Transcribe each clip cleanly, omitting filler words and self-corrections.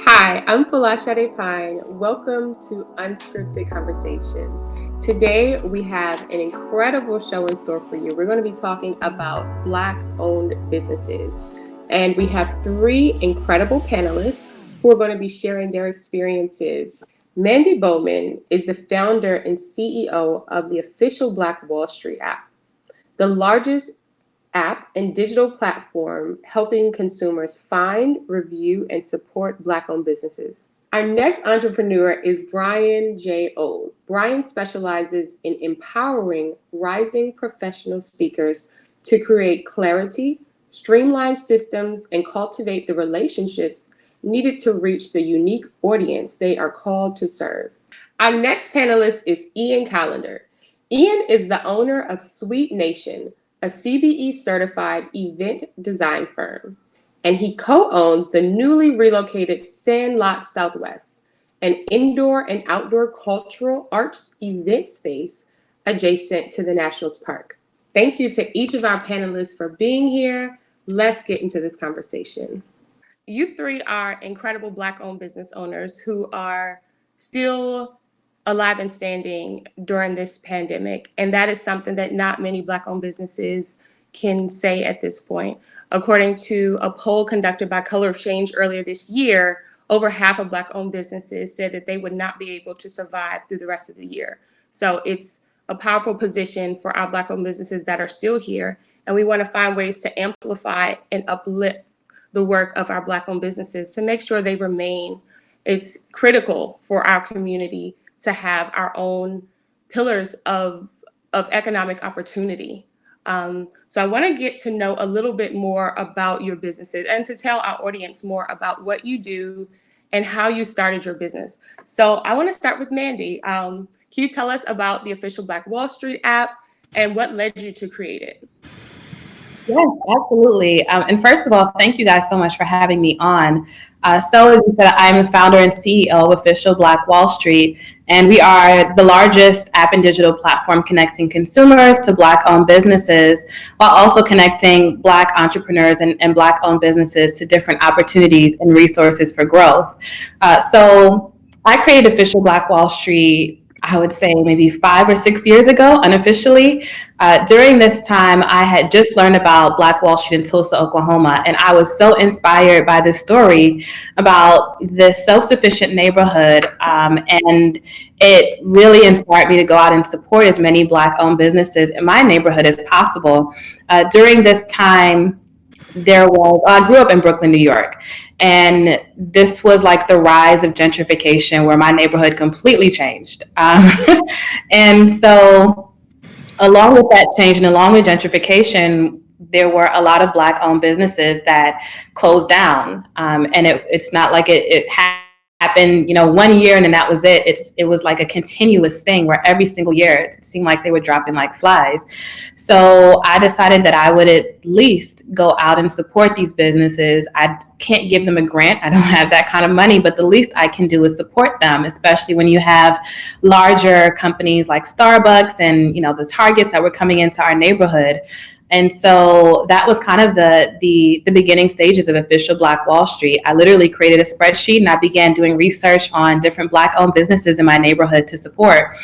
Hi, I'm Folasade Pyne. Welcome to Unscripted Conversations. Today we have an incredible show in store for you. We're going to be talking about Black-owned businesses. And we have three incredible panelists who are going to be sharing their experiences. Mandy Bowman is the founder and CEO of the official Black Wall Street app, the largest app and digital platform helping consumers find, review, and support Black-owned businesses. Our next entrepreneur is Brian J. Old. Brian specializes in empowering rising professional speakers to create clarity, streamline systems, and cultivate the relationships needed to reach the unique audience they are called to serve. Our next panelist is Ian Callender. Ian is the owner of Sweet Nation, a CBE certified event design firm, and he co-owns the newly relocated Sandlot Southwest, an indoor and outdoor cultural arts event space adjacent to the Nationals Park. Thank you to each of our panelists for being here. Let's get into this conversation. You three are incredible Black-owned business owners who are still alive and standing during this pandemic. And that is something that not many Black-owned businesses can say at this point. According to a poll conducted by Color of Change earlier this year, over half of Black-owned businesses said that they would not be able to survive through the rest of the year. So it's a powerful position for our Black-owned businesses that are still here. And we want to find ways to amplify and uplift the work of our Black-owned businesses to make sure they remain. It's critical for our community to have our own pillars of economic opportunity. So I want to get to know a little bit more about your businesses and to tell our audience more about what you do and how you started your business. So I want to start with Mandy. Can you tell us about the official Black Wall Street app and what led you to create it? Yes, absolutely. And first of all, thank you guys so much for having me on. So as you said, I'm the founder and CEO of Official Black Wall Street, and we are the largest app and digital platform connecting consumers to Black-owned businesses, while also connecting Black entrepreneurs and Black-owned businesses to different opportunities and resources for growth. So I created Official Black Wall Street, I would say maybe 5 or 6 years ago, unofficially. During this time, I had just learned about Black Wall Street in Tulsa, Oklahoma, and I was so inspired by this story about this self-sufficient neighborhood, and it really inspired me to go out and support as many Black-owned businesses in my neighborhood as possible. During this time, I grew up in Brooklyn, New York, and this was like the rise of gentrification where my neighborhood completely changed. And so along with that change and along with gentrification, there were a lot of Black-owned businesses that closed down. And it's not like it happened, 1 year and then that was it. It was like a continuous thing where every single year it seemed like they were dropping like flies. So I decided that I would at least go out and support these businesses. I can't give them a grant. I don't have that kind of money, but the least I can do is support them, especially when you have larger companies like Starbucks and, the Targets that were coming into our neighborhood. And so that was kind of the beginning stages of Official Black Wall Street. I literally created a spreadsheet and I began doing research on different Black-owned businesses in my neighborhood to support.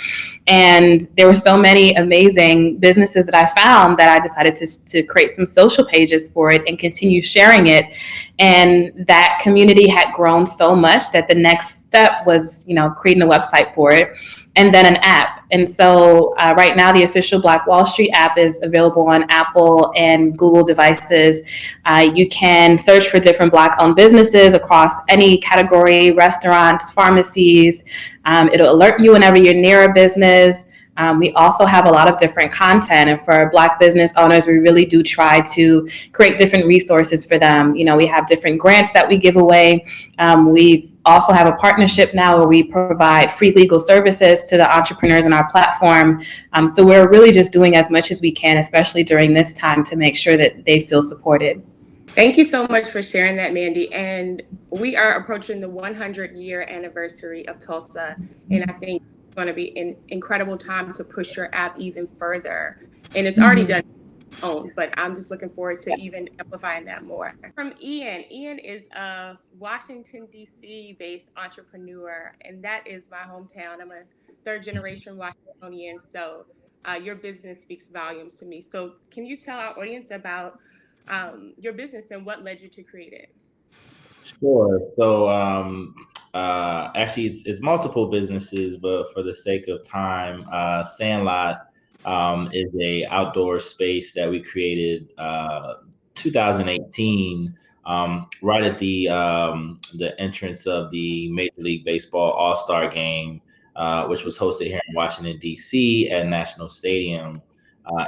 And there were so many amazing businesses that I found that I decided to create some social pages for it and continue sharing it. And that community had grown so much that the next step was, creating a website for it, and then an app. And so right now, the Official Black Wall Street app is available on Apple and Google devices. You can search for different Black-owned businesses across any category: restaurants, pharmacies. It'll alert you whenever you're near a business. We also have a lot of different content, and for Black business owners, we really do try to create different resources for them. We have different grants that we give away. We've also have a partnership now where we provide free legal services to the entrepreneurs on our platform. So we're really just doing as much as we can, especially during this time, to make sure that they feel supported. Thank you so much for sharing that, Mandy. And we are approaching the 100-year anniversary of Tulsa, and I think it's going to be an incredible time to push your app even further. And it's already done owned, but I'm just looking forward to even amplifying that more. From Ian. Ian is a Washington, D.C. based entrepreneur, and that is my hometown. I'm a third generation Washingtonian, so your business speaks volumes to me. So, can you tell our audience about your business and what led you to create it? Sure. So actually, it's multiple businesses, but for the sake of time, Sandlot is a outdoor space that we created 2018, right at the entrance of the Major League Baseball All-Star Game, which was hosted here in Washington D.C. at National Stadium.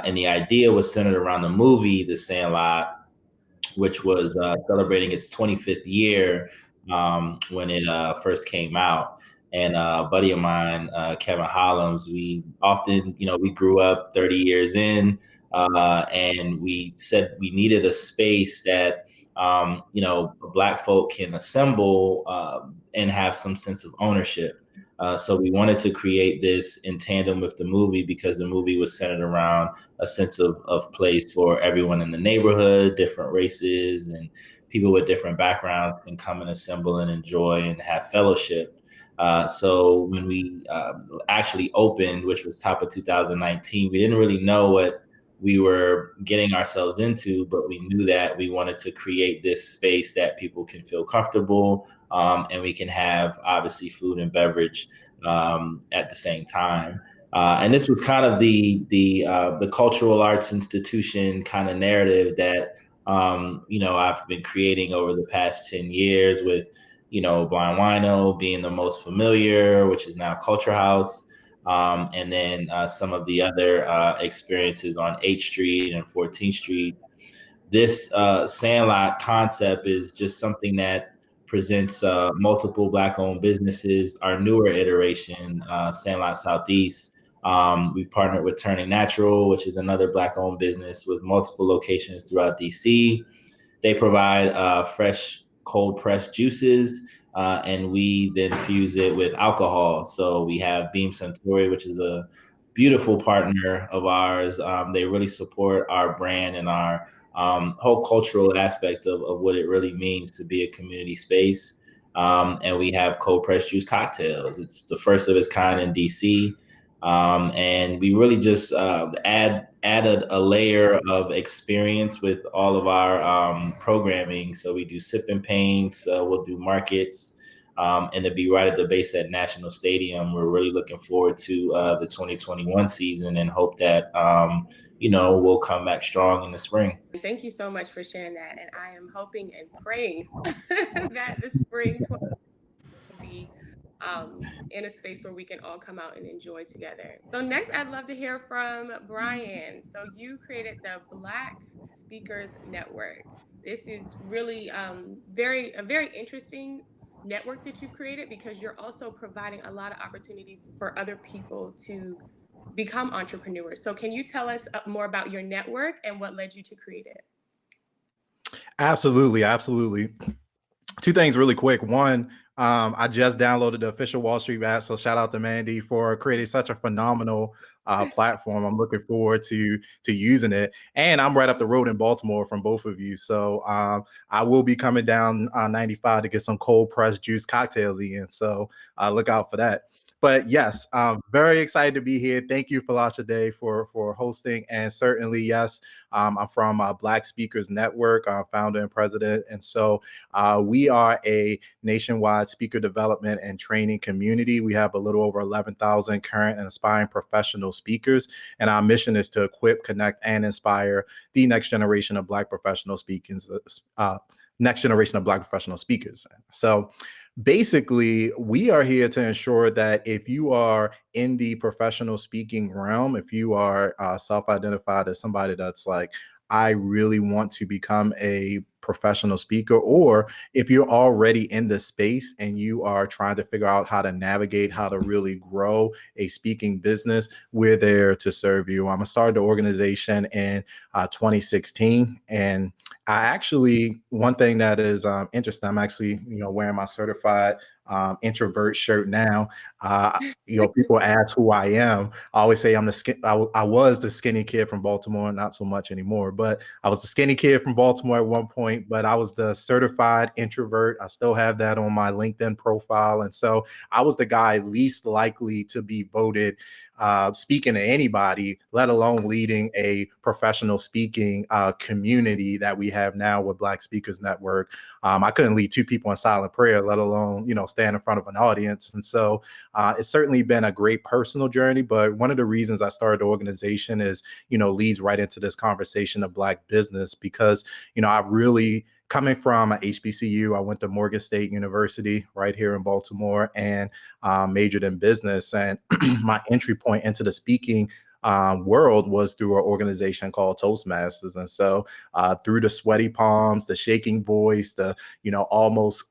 And the idea was centered around the movie The Sandlot, which was celebrating its 25th year when it first came out. And a buddy of mine, Kevin Hollums, we often, we grew up 30 years in, and we said we needed a space that, Black folk can assemble and have some sense of ownership. So we wanted to create this in tandem with the movie because the movie was centered around a sense of place for everyone in the neighborhood, different races and people with different backgrounds can come and assemble and enjoy and have fellowship. So when we actually opened, which was top of 2019, we didn't really know what we were getting ourselves into, but we knew that we wanted to create this space that people can feel comfortable, and we can have obviously food and beverage at the same time. And this was kind of the cultural arts institution kind of narrative that I've been creating over the past 10 years with Blind Wino being the most familiar, which is now Culture House. And then some of the other experiences on 8th Street and 14th Street. This Sandlot concept is just something that presents multiple Black-owned businesses. Our newer iteration, Sandlot Southeast, we partnered with Turning Natural, which is another Black-owned business with multiple locations throughout DC. They provide fresh, cold-pressed juices, and we then fuse it with alcohol. So we have Beam Suntory, which is a beautiful partner of ours. They really support our brand and our whole cultural aspect of what it really means to be a community space. And we have cold pressed juice cocktails. It's the first of its kind in DC. And we really just added a layer of experience with all of our programming. So we do sip and paints, we'll do markets, and to be right at the base at National Stadium. We're really looking forward to the 2021 season and hope that, we'll come back strong in the spring. Thank you so much for sharing that. And I am hoping and praying that the spring 20 will be in a space where we can all come out and enjoy together. So next, I'd love to hear from Brian. So you created the Black Speakers Network. This is really a very interesting network that you've created because you're also providing a lot of opportunities for other people to become entrepreneurs. So can you tell us more about your network and what led you to create it? Absolutely. Two things really quick. One, I just downloaded the official Wall Street app, so shout out to Mandy for creating such a phenomenal platform. I'm looking forward to using it, and I'm right up the road in Baltimore from both of you, so I will be coming down 95 to get some cold pressed juice cocktails in. So look out for that. But yes, I'm very excited to be here. Thank you, Folasade, for hosting. And certainly, yes, I'm from Black Speakers Network, founder and president. And so we are a nationwide speaker development and training community. We have a little over 11,000 current and aspiring professional speakers. And our mission is to equip, connect, and inspire the next generation of Black professional speakers. So basically, we are here to ensure that if you are in the professional speaking realm, if you are self-identified as somebody that's like, I really want to become a professional speaker, or if you're already in the space and you are trying to figure out how to navigate, how to really grow a speaking business, we're there to serve you. I started the organization in 2016, and I actually, one thing that is interesting, I'm actually, wearing my certified introvert shirt now. People ask who I am. I always say I'm I was the skinny kid from Baltimore, not so much anymore, but I was the skinny kid from Baltimore at one point, but I was the certified introvert. I still have that on my LinkedIn profile. And so I was the guy least likely to be voted speaking to anybody, let alone leading a professional speaking community that we have now with Black Speakers Network. I couldn't lead two people in silent prayer, let alone, stand in front of an audience. And so it's certainly been a great personal journey. But one of the reasons I started the organization is, leads right into this conversation of Black business, because, I really, coming from HBCU, I went to Morgan State University right here in Baltimore and majored in business. And my entry point into the speaking world was through an organization called Toastmasters. And so through the sweaty palms, the shaking voice, the, almost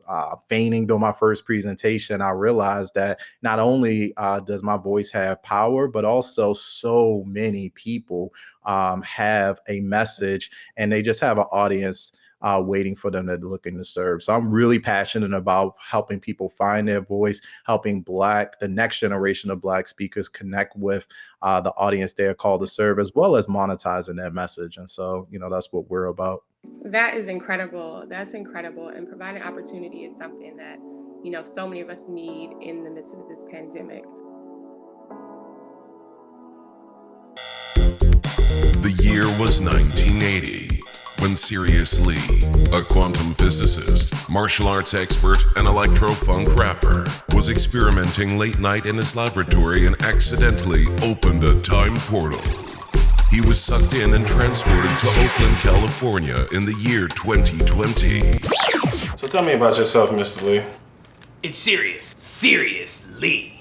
fainting during my first presentation, I realized that not only does my voice have power, but also so many people have a message and they just have an audience waiting for them to looking to serve. So I'm really passionate about helping people find their voice, helping the next generation of Black speakers connect with the audience they're called to serve, as well as monetizing their message. And so, that's what we're about. That is incredible. That's incredible. And providing opportunity is something that, so many of us need in the midst of this pandemic. The year was 1980. When Sirius Lee, a quantum physicist, martial arts expert, and electro-funk rapper, was experimenting late night in his laboratory and accidentally opened a time portal. He was sucked in and transported to Oakland, California in the year 2020. So tell me about yourself, Mr. Lee. It's Sirius Lee.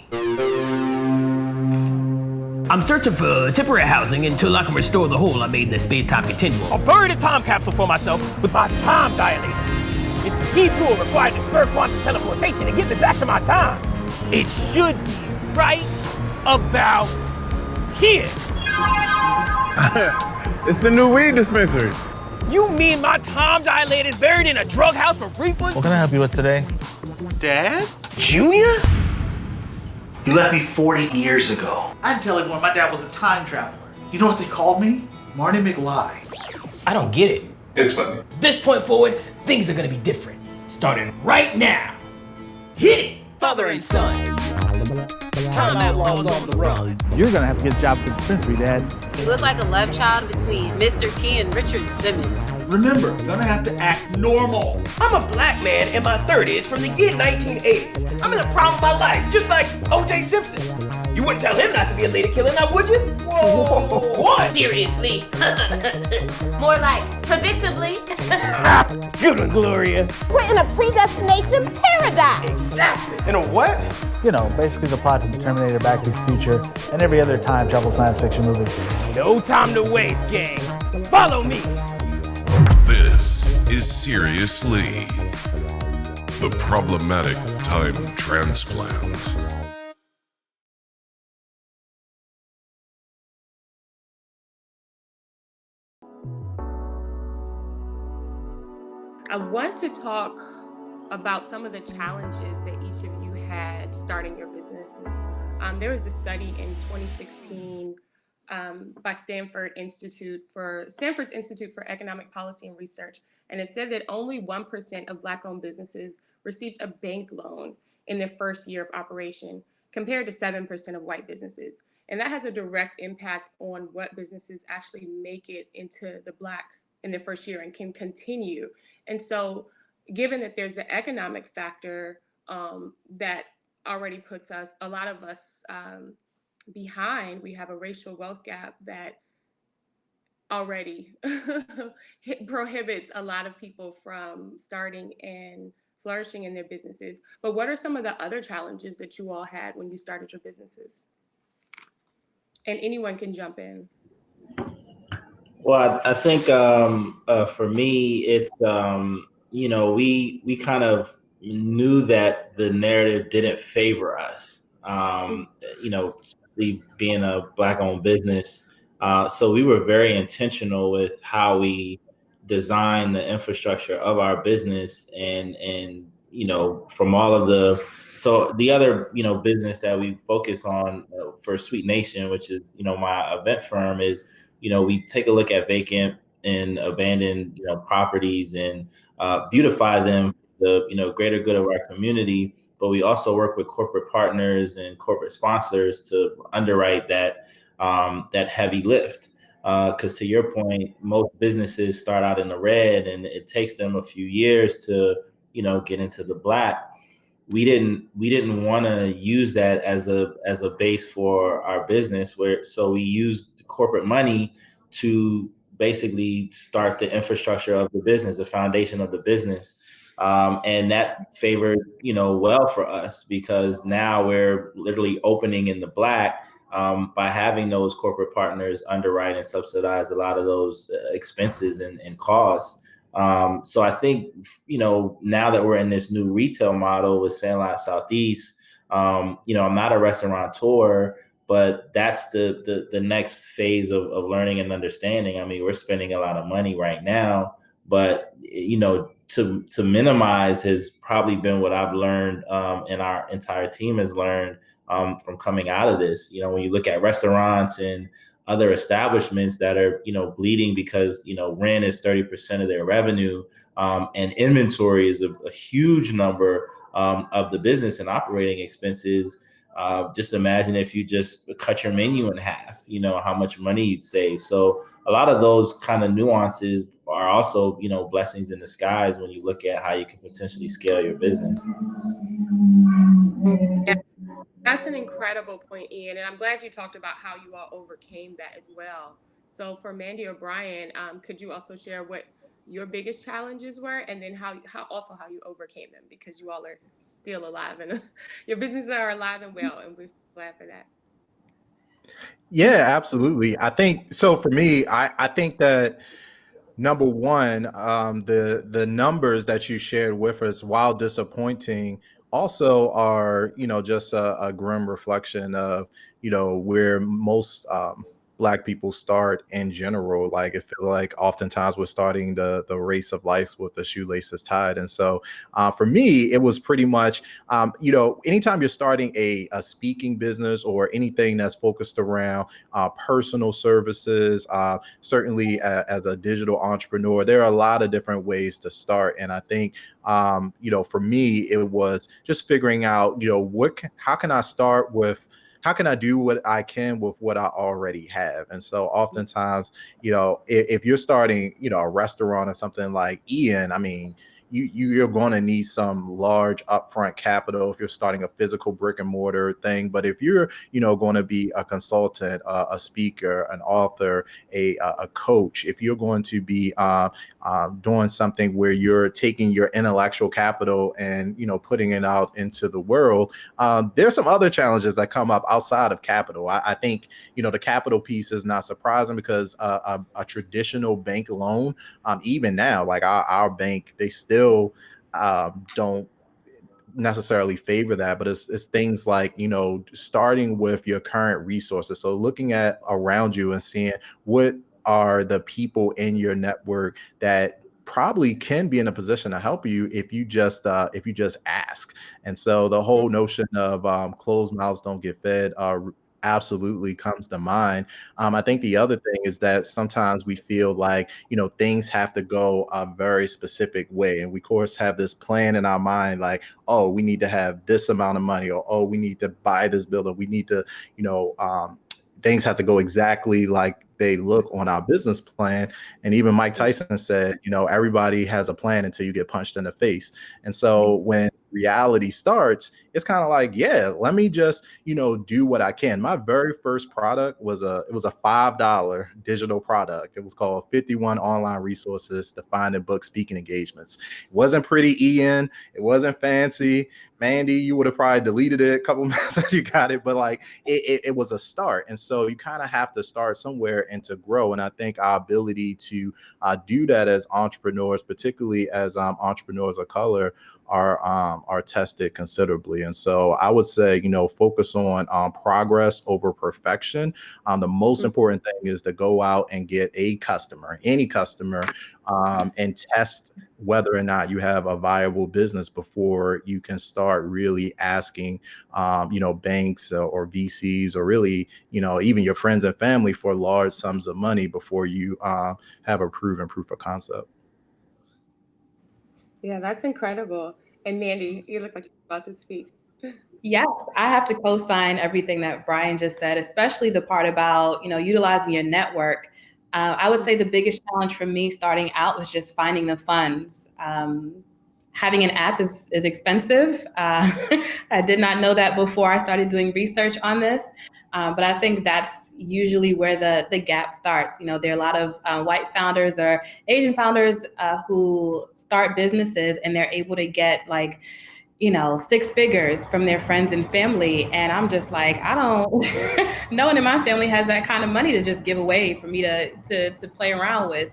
I'm searching for temporary housing until I can restore the hole I made in the space-time continuum. I'll bury the time capsule for myself with my time dilator. It's a key tool required to spur quantum teleportation and get me back to my time. It should be right about here. It's the new weed dispensary. You mean my time dilator is buried in a drug house for reefers? What can I help you with today? Dad? Junior? You left me 40 years ago. I didn't tell everyone my dad was a time traveler. You know what they called me? Marty McFly. I don't get it. It's funny. This point forward, things are gonna be different. Starting right now. Hit it! Father and son. Time outlaws on the run. You're gonna have to get a job at the dispensary, Dad. You look like a love child between Mr. T and Richard Simmons. Remember, you're gonna have to act normal. I'm a Black man in my 30s from the year 1980. I'm in the prime of my life, just like O.J. Simpson. You wouldn't tell him not to be a lady killer, now would you? Whoa! What? Seriously. More like, predictably. Good one, Gloria. We're in a predestination paradise. Exactly. In a what? Basically the plot to the Terminator, Back to the Future, and every other time travel science fiction movie. No time to waste, gang. Follow me. This is Sirius Lee, the problematic time transplant. I want to talk about some of the challenges that each of you had starting your businesses. There was a study in 2016 by Stanford's Institute for Economic Policy and Research, and it said that only 1% of Black-owned businesses received a bank loan in their first year of operation, compared to 7% of white businesses. And that has a direct impact on what businesses actually make it into the Black in their first year and can continue. And so, given that there's the economic factor that already puts a lot of us behind, we have a racial wealth gap that already prohibits a lot of people from starting and flourishing in their businesses. But what are some of the other challenges that you all had when you started your businesses? And anyone can jump in. Well, I think for me, it's we kind of knew that the narrative didn't favor us. Especially being a Black-owned business, so we were very intentional with how we design the infrastructure of our business, and from all of the So the other, business that we focus on for Sweet Nation, which is, my event firm, is, we take a look at vacant and abandoned, properties and beautify them for the, greater good of our community. But we also work with corporate partners and corporate sponsors to underwrite that heavy lift. Because to your point, most businesses start out in the red, and it takes them a few years to, get into the black. We didn't want to use that as a base for our business, so we used corporate money to basically start the infrastructure of the business, the foundation of the business. And that favored, well for us, because now we're literally opening in the black by having those corporate partners underwrite and subsidize a lot of those expenses and costs. So I think, now that we're in this new retail model with Sandlot Southeast, I'm not a restaurateur, but that's the next phase of learning and understanding. I mean, we're spending a lot of money right now, but, to minimize has probably been what I've learned, and our entire team has learned from coming out of this. When you look at restaurants and other establishments that are, bleeding because, rent is 30% of their revenue, and inventory is a huge number of the business and operating expenses. Just imagine if you just cut your menu in half, how much money you'd save. So a lot of those kind of nuances are also, blessings in disguise when you look at how you can potentially scale your business. Yeah, that's an incredible point, Ian. And I'm glad you talked about how you all overcame that as well. So for Mandy or Brian, could you also share what your biggest challenges were, and then how you overcame them, because you all are still alive and your businesses are alive and well, and we're so glad for that. Yeah, absolutely. I think so. For me, I think that number one, the numbers that you shared with us, while disappointing, also are just a grim reflection of where most Black people start in general. Like, I feel like oftentimes we're starting the race of life with the shoelaces tied. And so for me, it was pretty much anytime you're starting a speaking business or anything that's focused around personal services, certainly as a digital entrepreneur, there are a lot of different ways to start. And I think for me, it was just figuring out how can I start with, how can I do what I can with what I already have? And so oftentimes, if you're starting, a restaurant or something like Ian, I mean, you're going to need some large upfront capital if you're starting a physical brick and mortar thing. But if you're, going to be a consultant, a speaker, an author, a coach, if you're going to be doing something where you're taking your intellectual capital and, putting it out into the world, there's some other challenges that come up outside of capital. I think, the capital piece is not surprising, because a traditional bank loan, even now, like our bank, they still don't necessarily favor that, but it's things like starting with your current resources. So looking at around you and seeing what are the people in your network that probably can be in a position to help you if you just ask. And so the whole notion of closed mouths don't get fed absolutely comes to mind. I think the other thing is that sometimes we feel like, things have to go a very specific way. And we, of course, have this plan in our mind, like, oh, we need to have this amount of money, or, oh, we need to buy this building. We need to, things have to go exactly like they look on our business plan. And even Mike Tyson said, everybody has a plan until you get punched in the face. And so when reality starts, it's kind of like, yeah, let me just, do what I can. My very first product was a $5 digital product. It was called 51 Online Resources to Find and Book Speaking Engagements. It wasn't pretty, Ian. It wasn't fancy. Mandy, you would have probably deleted it a couple months after you got it, but like it was a start. And so you kind of have to start somewhere and to grow. And I think our ability to do that as entrepreneurs, particularly as entrepreneurs of color, are tested considerably. really. And so I would say, focus on progress over perfection. The most important thing is to go out and get a customer, any customer, and test whether or not you have a viable business before you can start really asking, banks or VCs, or really, even your friends and family for large sums of money before you have a proven proof of concept. Yeah, that's incredible. And Mandy, you look like you're about to speak. Yes, I have to co-sign everything that Brian just said, especially the part about, utilizing your network. I would say the biggest challenge for me starting out was just finding the funds. Having an app is expensive. I did not know that before I started doing research on this, but I think that's usually where the gap starts. There are a lot of white founders or Asian founders who start businesses and they're able to get like, 6 figures from their friends and family. And I'm just like, I don't, no one in my family has that kind of money to just give away for me to play around with.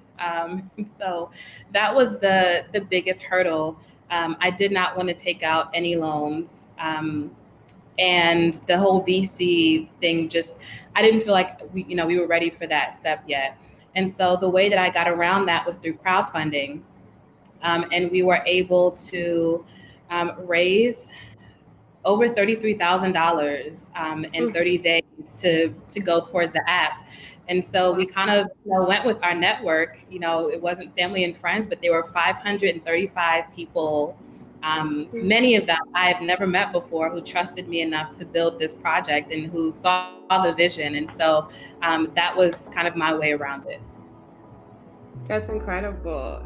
So that was the biggest hurdle. I did not want to take out any loans. And the whole VC thing, I didn't feel like we were ready for that step yet. And so the way that I got around that was through crowdfunding. And we were able to raise over $33,000 in 30 days to go towards the app. And so we kind of went with our network. It wasn't family and friends, but there were 535 people, many of them I have never met before, who trusted me enough to build this project and who saw the vision. And so that was kind of my way around it. That's incredible.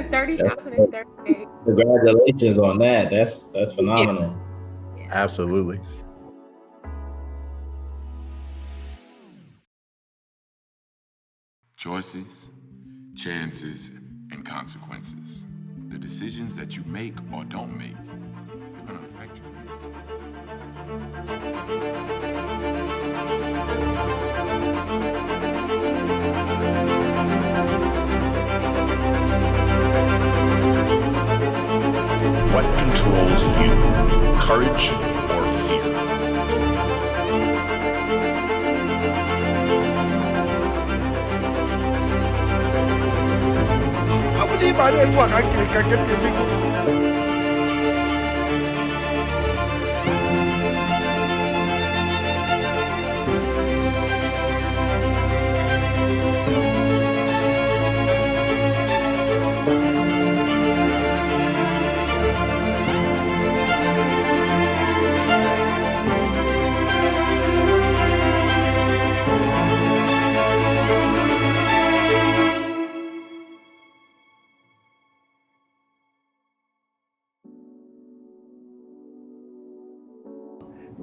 30,000 in 30 days. Congratulations on that. That's phenomenal. Yeah. Absolutely. Choices, chances, and consequences. The decisions that you make or don't make, they're going to affect you. What controls you, courage or fear?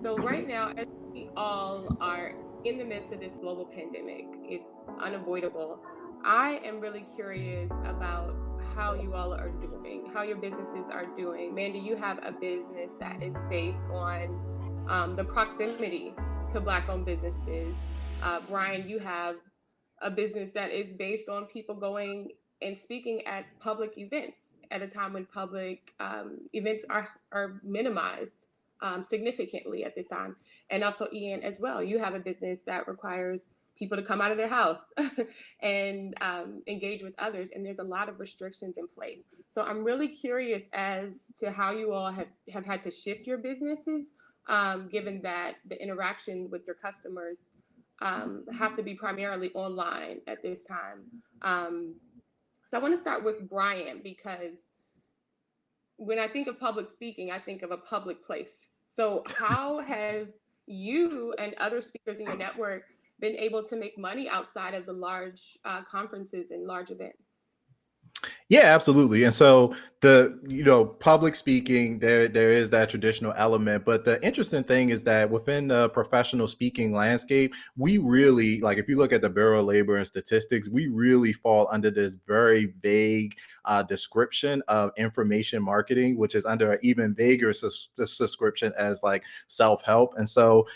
So right now, as we all are in the midst of this global pandemic, it's unavoidable. I am really curious about how you all are doing, how your businesses are doing. Mandy, you have a business that is based on the proximity to Black-owned businesses. Brian, you have a business that is based on people going and speaking at public events at a time when public events are minimized significantly at this time. And also, Ian, as well, you have a business that requires people to come out of their house and engage with others. And there's a lot of restrictions in place. So I'm really curious as to how you all have had to shift your businesses, given that the interaction with your customers have to be primarily online at this time. So I want to start with Brian, because when I think of public speaking, I think of a public place. So how have you and other speakers in your network been able to make money outside of the large conferences and large events? Yeah, absolutely. And so the public speaking, there is that traditional element, but the interesting thing is that within the professional speaking landscape, we really, like, if you look at the Bureau of Labor and Statistics, we really fall under this very vague description of information marketing, which is under an even vaguer subscription as like self-help. And so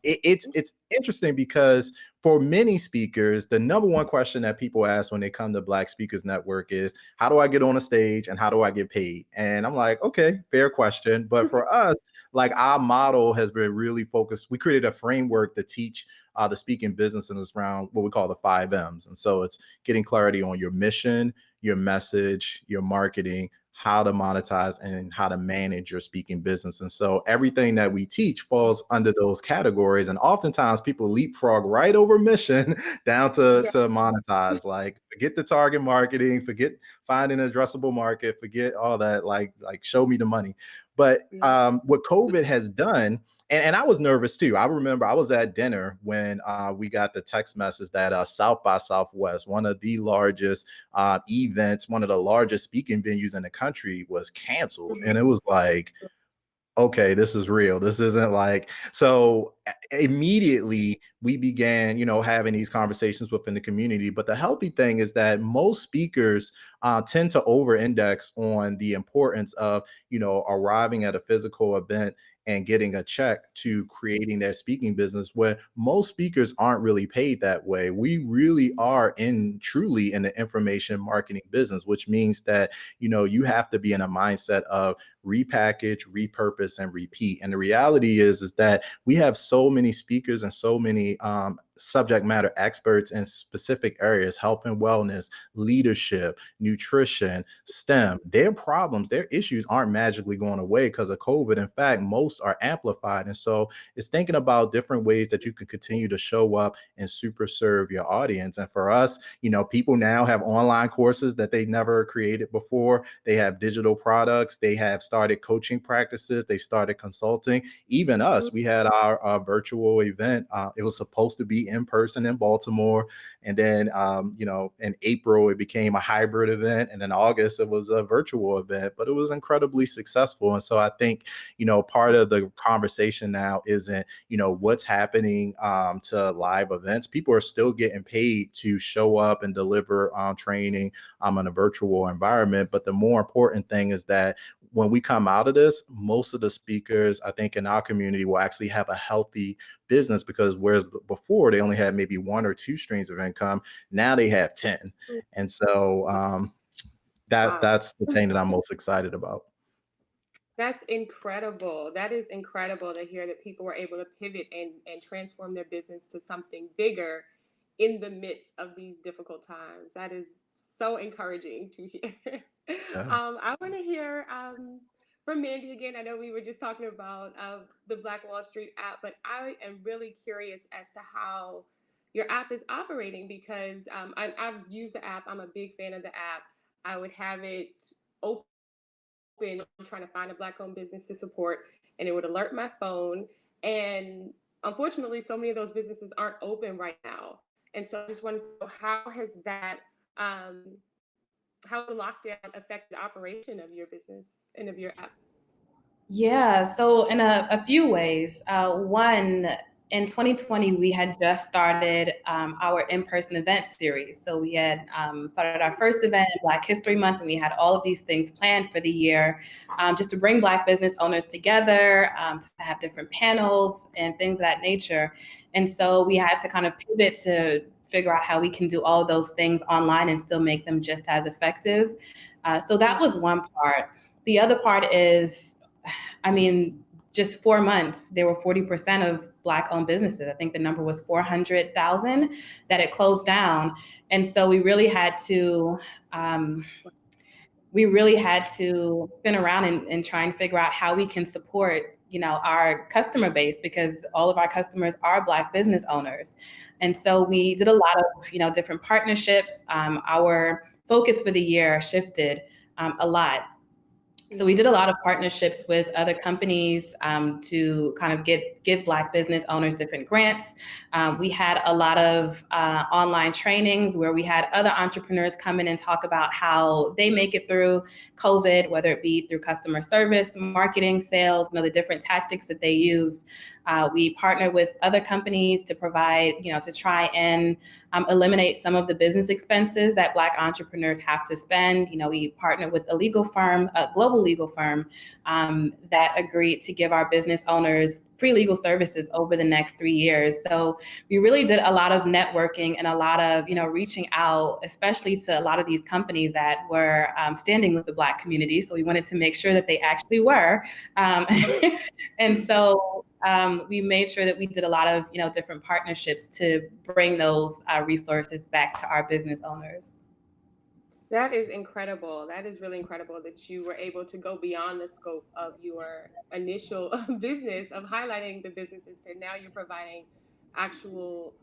it's interesting because for many speakers, the number one question that people ask when they come to Black Speakers Network is, how do I get on a stage and how do I get paid? And I'm like, okay, fair question. But for us, like our model has been really focused. We created a framework to teach the speaking business in this round, what we call the 5 M's. And so it's getting clarity on your mission, your message, your marketing, how to monetize, and how to manage your speaking business. And so everything that we teach falls under those categories. And oftentimes people leapfrog right over mission down to monetize. Like forget the target marketing, forget finding an addressable market, forget all that, like show me the money. But what COVID has done, and I was nervous too. I remember I was at dinner when we got the text message that South by Southwest, one of the largest events, one of the largest speaking venues in the country, was canceled. And it was like, okay, this is real. This isn't like, so immediately we began, having these conversations within the community. But the healthy thing is that most speakers tend to over-index on the importance of, arriving at a physical event and getting a check to creating that speaking business, where most speakers aren't really paid that way. We really are truly in the information marketing business, which means that, you have to be in a mindset of repackage, repurpose, and repeat. And the reality is that we have so many speakers and so many subject matter experts in specific areas: health and wellness, leadership, nutrition, STEM. Their problems, their issues aren't magically going away because of COVID. In fact, most are amplified. And so it's thinking about different ways that you can continue to show up and super serve your audience. And for us, people now have online courses that they never created before. They have digital products. They have started coaching practices. They started consulting. Even us, we had our virtual event. It was supposed to be in person in Baltimore. And then, in April, it became a hybrid event. And in August, it was a virtual event, but it was incredibly successful. And so I think, part of the conversation now isn't, what's happening to live events. People are still getting paid to show up and deliver training in a virtual environment. But the more important thing is that when we come out of this, most of the speakers, I think, in our community will actually have a healthy business, because whereas before they only had maybe 1 or 2 streams of income, now they have 10. And so that's the thing that I'm most excited about. That's incredible. That is incredible to hear that people were able to pivot and transform their business to something bigger in the midst of these difficult times. That is so encouraging to hear. I want to hear from Mandy again. I know we were just talking about the Black Wall Street app, but I am really curious as to how your app is operating, because I've used the app. I'm a big fan of the app. I would have it open. I'm trying to find a Black-owned business to support, and it would alert my phone. And unfortunately, so many of those businesses aren't open right now. And so I just want to know, how has that, how the lockdown affected the operation of your business and of your app? Yeah, so in a few ways. One, in 2020, we had just started our in-person event series. So we had started our first event, Black History Month, and we had all of these things planned for the year, just to bring Black business owners together, to have different panels and things of that nature. And so we had to kind of pivot to figure out how we can do all of those things online and still make them just as effective. So that was one part. The other part is, just 4 months, there were 40% of Black-owned businesses. I think the number was 400,000 that it closed down. And so we really had to spin around and try and figure out how we can support, our customer base, because all of our customers are Black business owners. And so we did a lot of, different partnerships. Our focus for the year shifted a lot. So we did a lot of partnerships with other companies to kind of give Black business owners different grants. We had a lot of online trainings where we had other entrepreneurs come in and talk about how they make it through COVID, whether it be through customer service, marketing, sales, the different tactics that they used. We partner with other companies to provide, to try and eliminate some of the business expenses that Black entrepreneurs have to spend. We partner with a legal firm, a global legal firm, that agreed to give our business owners free legal services over the next 3 years. So we really did a lot of networking and a lot of, reaching out, especially to a lot of these companies that were standing with the Black community. So we wanted to make sure that they actually were. And so we made sure that we did a lot of, different partnerships to bring those resources back to our business owners. That is incredible. That is really incredible that you were able to go beyond the scope of your initial business of highlighting the businesses, and now you're providing actual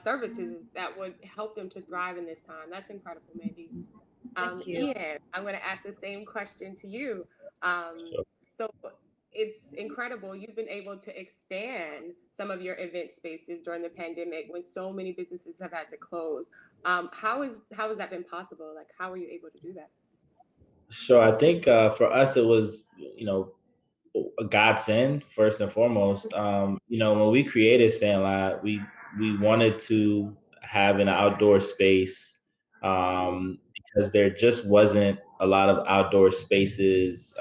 services that would help them to thrive in this time. That's incredible, Mandy. Thank you. Ian, I'm going to ask the same question to you. Sure. So it's incredible. You've been able to expand some of your event spaces during the pandemic when so many businesses have had to close. How has that been possible? Like, how were you able to do that? Sure. I think for us, it was, a godsend first and foremost. When we created Sandlot, we wanted to have an outdoor space because there just wasn't a lot of outdoor spaces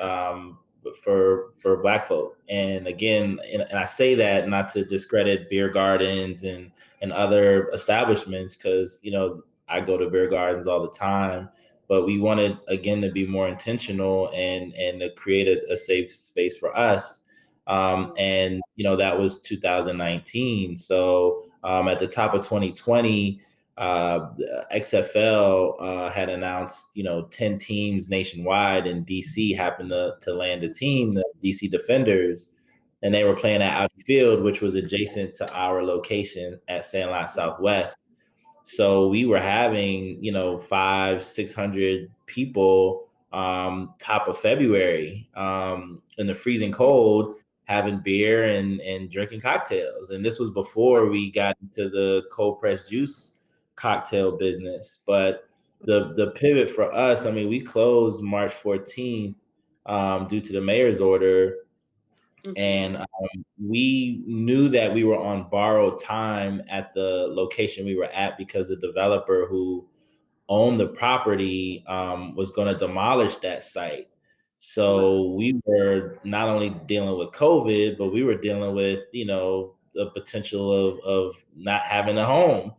for Black folk. And again, and I say that not to discredit beer gardens and other establishments, because I go to beer gardens all the time. But we wanted, again, to be more intentional and to create a safe space for us. And, that was 2019. So at the top of 2020, XFL had announced, 10 teams nationwide, and DC happened to land a team, the DC Defenders. And they were playing at Audi Field, which was adjacent to our location at Sandlot Southwest. So we were having, 500-600 people top of February in the freezing cold, having beer and drinking cocktails. And this was before we got into the cold pressed juice cocktail business. But the pivot for us, we closed March 14th due to the mayor's order. And we knew that we were on borrowed time at the location we were at because the developer who owned the property was going to demolish that site. So we were not only dealing with COVID, but we were dealing with, the potential of not having a home.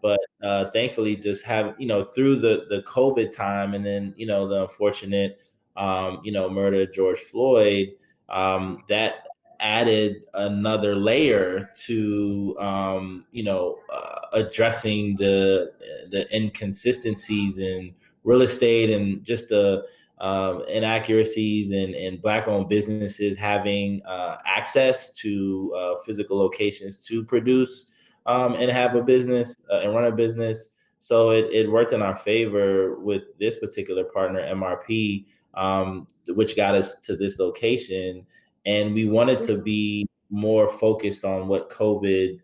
But thankfully, just have, through the COVID time and then, the unfortunate, murder of George Floyd, that added another layer to addressing the inconsistencies in real estate and just the inaccuracies in Black-owned businesses having access to physical locations to produce and have a business and run a business. So it worked in our favor with this particular partner, MRP, which got us to this location. And we wanted to be more focused on what COVID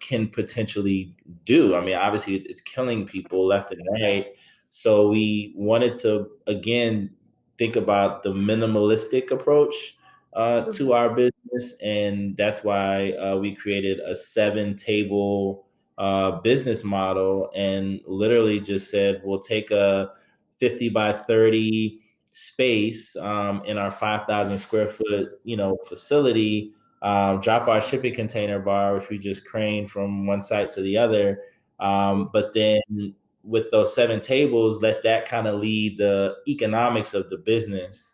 can potentially do. Obviously, it's killing people left and right. So we wanted to, again, think about the minimalistic approach to our business. And that's why we created a 7-table business model and literally just said, we'll take a 50 by 30 space in our 5,000 square foot, facility, drop our shipping container bar, which we just craned from one site to the other. But then with those 7 tables, let that kind of lead the economics of the business,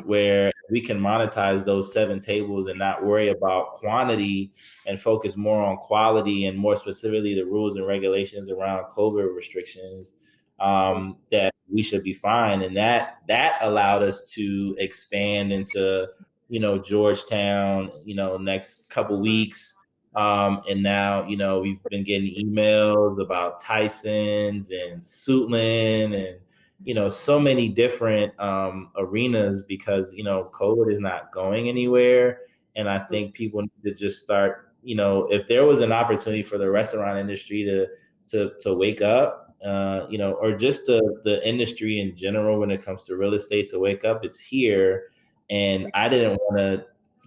where we can monetize those 7 tables and not worry about quantity and focus more on quality and more specifically the rules and regulations around COVID restrictions. That we should be fine. And that allowed us to expand into, Georgetown, next couple weeks. And now, we've been getting emails about Tyson's and Suitland and, so many different arenas because, COVID is not going anywhere. And I think people need to just start, if there was an opportunity for the restaurant industry to wake up, or just the industry in general when it comes to real estate to wake up, it's here. And I didn't want to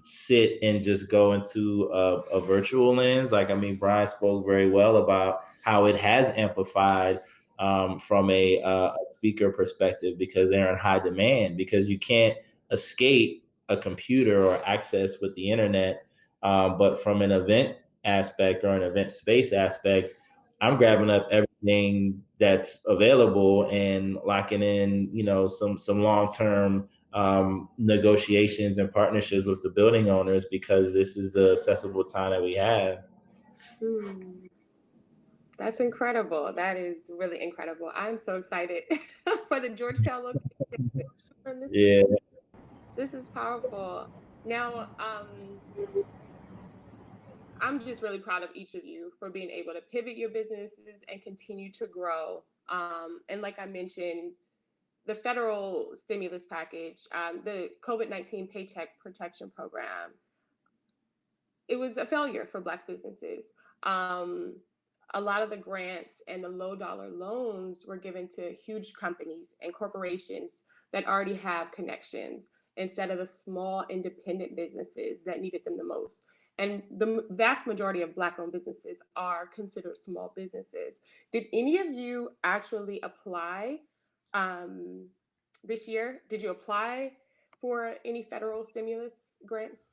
sit and just go into a virtual lens. Like, I mean, Brian spoke very well about how it has amplified from a speaker perspective, because they're in high demand, because you can't escape a computer or access with the internet. But from an event aspect or an event space aspect, I'm grabbing up everything that's available and locking in, some long-term negotiations and partnerships with the building owners, because this is the accessible time that we have. That's incredible. That is really incredible. I'm so excited for the Georgetown location. This is powerful. Now, I'm just really proud of each of you for being able to pivot your businesses and continue to grow. And like I mentioned, the federal stimulus package, the COVID-19 Paycheck Protection Program, it was a failure for Black businesses. A lot of the grants and the low dollar loans were given to huge companies and corporations that already have connections, instead of the small independent businesses that needed them the most. And the vast majority of Black-owned businesses are considered small businesses. Did any of you actually apply this year? Did you apply for any federal stimulus grants?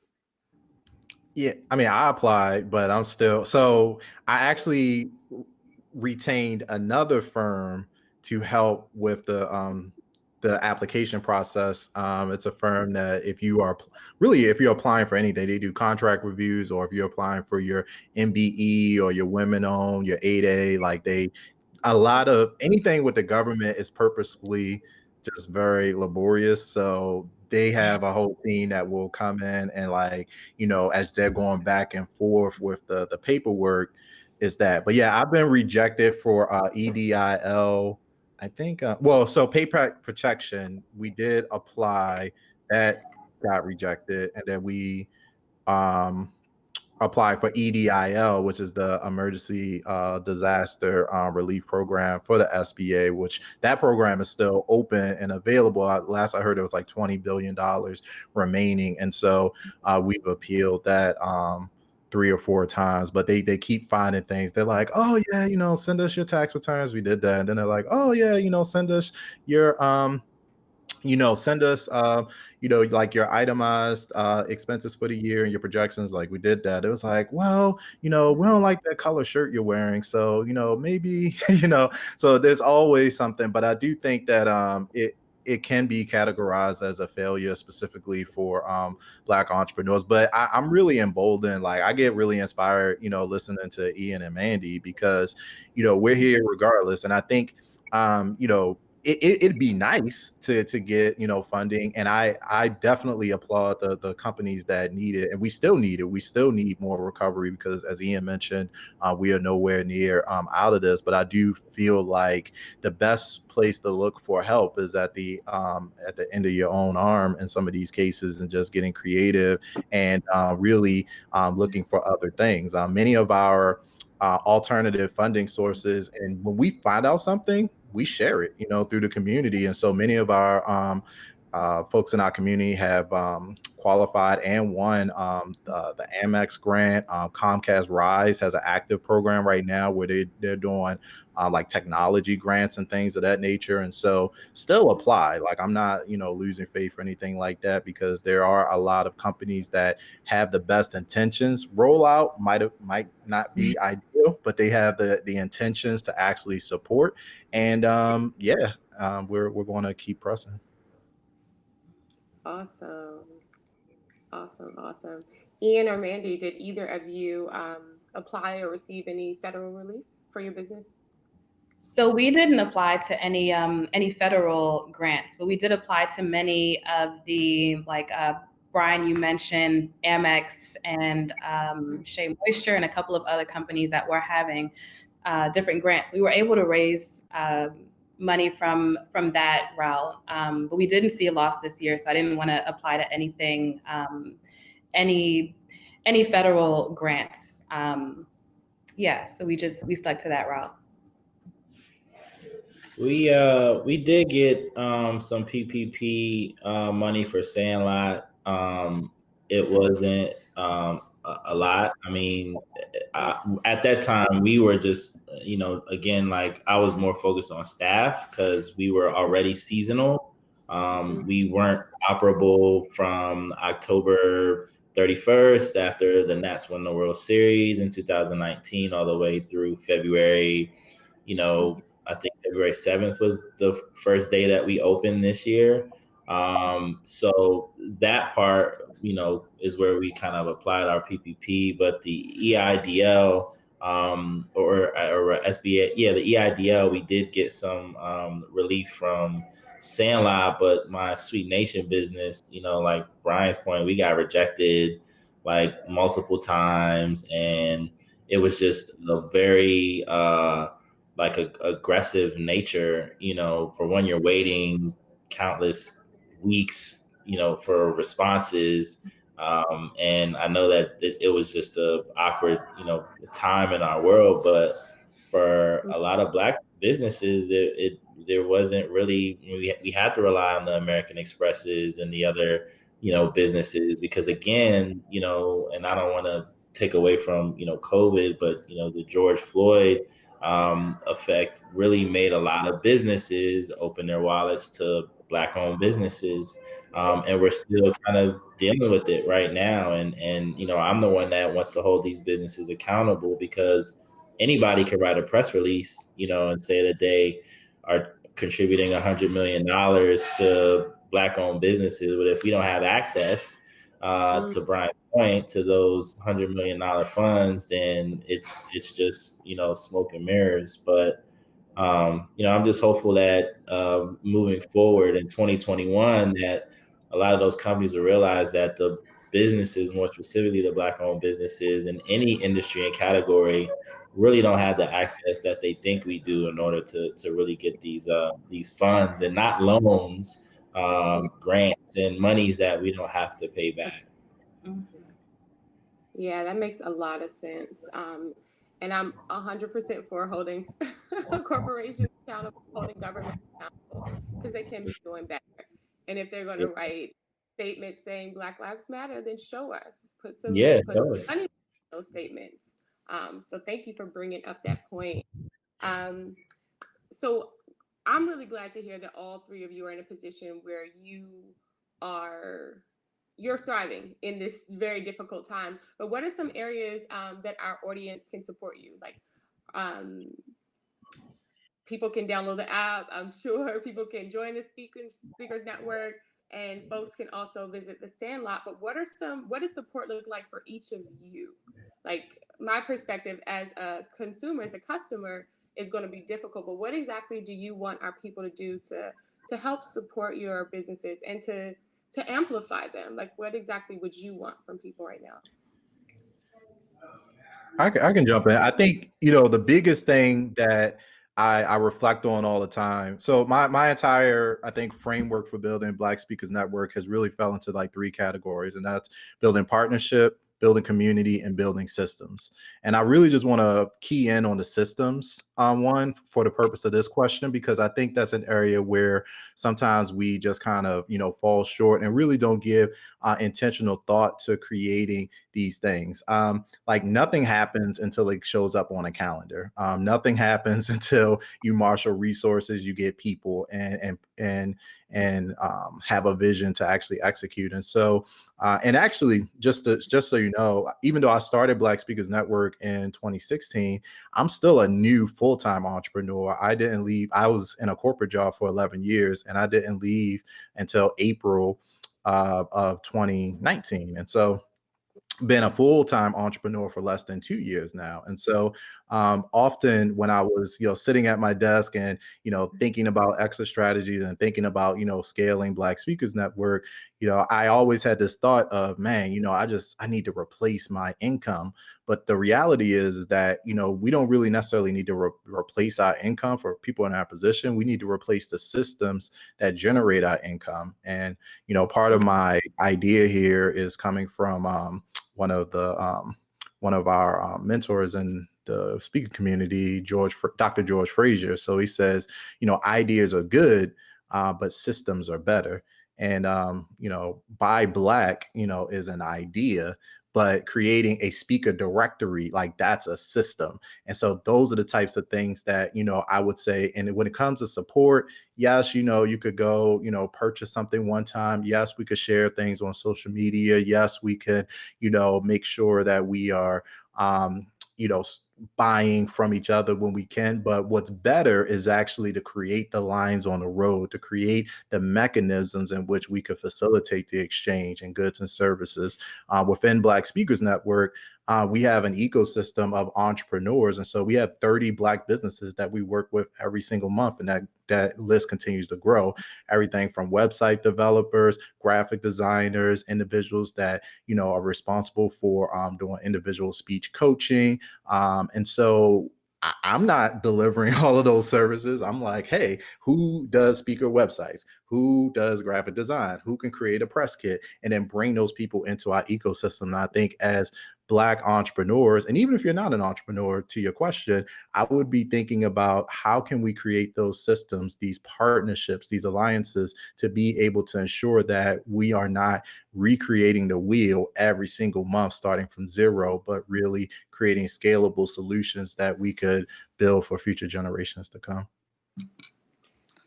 Yeah, I mean, I applied, but I'm still. So I actually retained another firm to help with the application process. It's a firm that if you're applying for anything, they do contract reviews, or if you're applying for your MBE or your women owned, your 8A, like a lot of anything with the government is purposefully just very laborious. So they have a whole team that will come in and, like, as they're going back and forth with the paperwork, is that. But yeah, I've been rejected for EDIL. I think, so payback protection, we did apply, that got rejected. And then we applied for EDIL, which is the Emergency Disaster Relief Program for the SBA, which that program is still open and available. Last I heard, it was like $20 billion remaining. And so we've appealed that 3 or 4 times, but they keep finding things. They're like, oh yeah, send us your tax returns. We did that. And then they're like, oh yeah, send us your send us like your itemized expenses for the year and your projections. Like, we did that. It was like, well, we don't like that color shirt you're wearing, so maybe so there's always something. But I do think that it can be categorized as a failure, specifically for Black entrepreneurs. But I'm really emboldened. Like, I get really inspired, listening to Ian and Mandy, because we're here regardless. And I think it'd be nice to get funding, and I definitely applaud the companies that need it, and we still need it. We still need more recovery, because as Ian mentioned, we are nowhere near out of this. But I do feel like the best place to look for help is at the end of your own arm in some of these cases, and just getting creative and really looking for other things. Many of our alternative funding sources, and when we find out something, we share it, through the community. And so many of our folks in our community have qualified and won the Amex grant. Comcast Rise has an active program right now where they're doing like technology grants and things of that nature. And so still apply. Like, I'm not losing faith or anything like that, because there are a lot of companies that have the best intentions. Rollout might not be ideal, but they have the intentions to actually support. And we're going to keep pressing. Awesome. Ian or Mandy, did either of you apply or receive any federal relief for your business? So we didn't apply to any federal grants, but we did apply to many of the, like Brian, you mentioned Amex and Shea Moisture and a couple of other companies that were having different grants. We were able to raise money from that route, but we didn't see a loss this year, so I didn't want to apply to anything, any federal grants. So we stuck to that route. We did get some PPP money for Sandlot. it wasn't a lot. I mean, at that time we were just, again, like I was more focused on staff because we were already seasonal. We weren't operable from October 31st after the Nats won the World Series in 2019 all the way through February. I think February 7th was the first day that we opened this year. So that part, is where we kind of applied our PPP, but the EIDL or SBA, the EIDL, we did get some relief from Sandlot, but my Sweet Nation business, like Brian's point, we got rejected like multiple times, and it was just a very like a aggressive nature. For one, you're waiting countless weeks, for responses. And I know that it was just a awkward, time in our world, but for a lot of Black businesses, there wasn't really, we had to rely on the American Expresses and the other, businesses, because again, and I don't want to take away from, COVID, but, the George Floyd effect really made a lot of businesses open their wallets to Black-owned businesses, and we're still kind of dealing with it right now. And I'm the one that wants to hold these businesses accountable, because anybody can write a press release, and say that they are contributing $100 million to Black-owned businesses, but if we don't have access to Brian's point, to those $100 million funds, then it's just, smoke and mirrors. But I'm just hopeful that moving forward in 2021, that a lot of those companies will realize that the businesses, more specifically the Black-owned businesses in any industry and category, really don't have the access that they think we do in order to really get these funds, and not loans, grants and monies that we don't have to pay back. Yeah, that makes a lot of sense. And I'm 100% for holding corporations accountable, holding government accountable, because they can be doing better. And if they're going to write statements saying Black Lives Matter, then show us. Put some money in those statements. So thank you for bringing up that point. So I'm really glad to hear that all three of you are in a position where you're thriving in this very difficult time. But what are some areas that our audience can support you? Like, people can download the app. I'm sure people can join the Speakers Network, and folks can also visit the Sandlot. But what does support look like for each of you? Like, my perspective as a consumer, as a customer, is going to be difficult. But what exactly do you want our people to do to help support your businesses and to amplify them? Like, what exactly would you want from people right now? I can jump in. I think, the biggest thing that I reflect on all the time. So my entire, I think, framework for building Black Speakers Network has really fell into like three categories, and that's building partnership, building community, and building systems. And I really just want to key in on the systems one for the purpose of this question, because I think that's an area where sometimes we just kind of, fall short and really don't give intentional thought to creating these things. Like, nothing happens until it shows up on a calendar. Nothing happens until you marshal resources, you get people, and have a vision to actually execute. And so, and actually, just so you know, even though I started Black Speakers Network in 2016, I'm still a new full-time entrepreneur. I didn't leave. I was in a corporate job for 11 years, and I didn't leave until April of 2019. And so, been a full-time entrepreneur for less than 2 years now. And so often when I was, sitting at my desk and, thinking about exit strategies and thinking about, scaling Black Speakers Network, I always had this thought of, man, I need to replace my income. But the reality is that, we don't really necessarily need to replace our income for people in our position. We need to replace the systems that generate our income. And, part of my idea here is coming from one of our mentors in the speaker community, Dr. George Frazier. So he says, ideas are good, but systems are better. And, Buy Black, is an idea, but creating a speaker directory, like that's a system. And so those are the types of things that, I would say. And when it comes to support, yes, you could go, purchase something one time. Yes, we could share things on social media. Yes, we could, make sure that we are, buying from each other when we can. But what's better is actually to create the lines on the road, to create the mechanisms in which we could facilitate the exchange in goods and services. Within Black Speakers Network, we have an ecosystem of entrepreneurs. And so we have 30 Black businesses that we work with every single month. And that list continues to grow. Everything from website developers, graphic designers, individuals that, are responsible for doing individual speech coaching. And so I'm not delivering all of those services. I'm like, hey, who does speaker websites? Who does graphic design? Who can create a press kit? And then bring those people into our ecosystem. And I think as Black entrepreneurs, and even if you're not an entrepreneur, to your question, I would be thinking about how can we create those systems, these partnerships, these alliances, to be able to ensure that we are not recreating the wheel every single month, starting from zero, but really creating scalable solutions that we could build for future generations to come.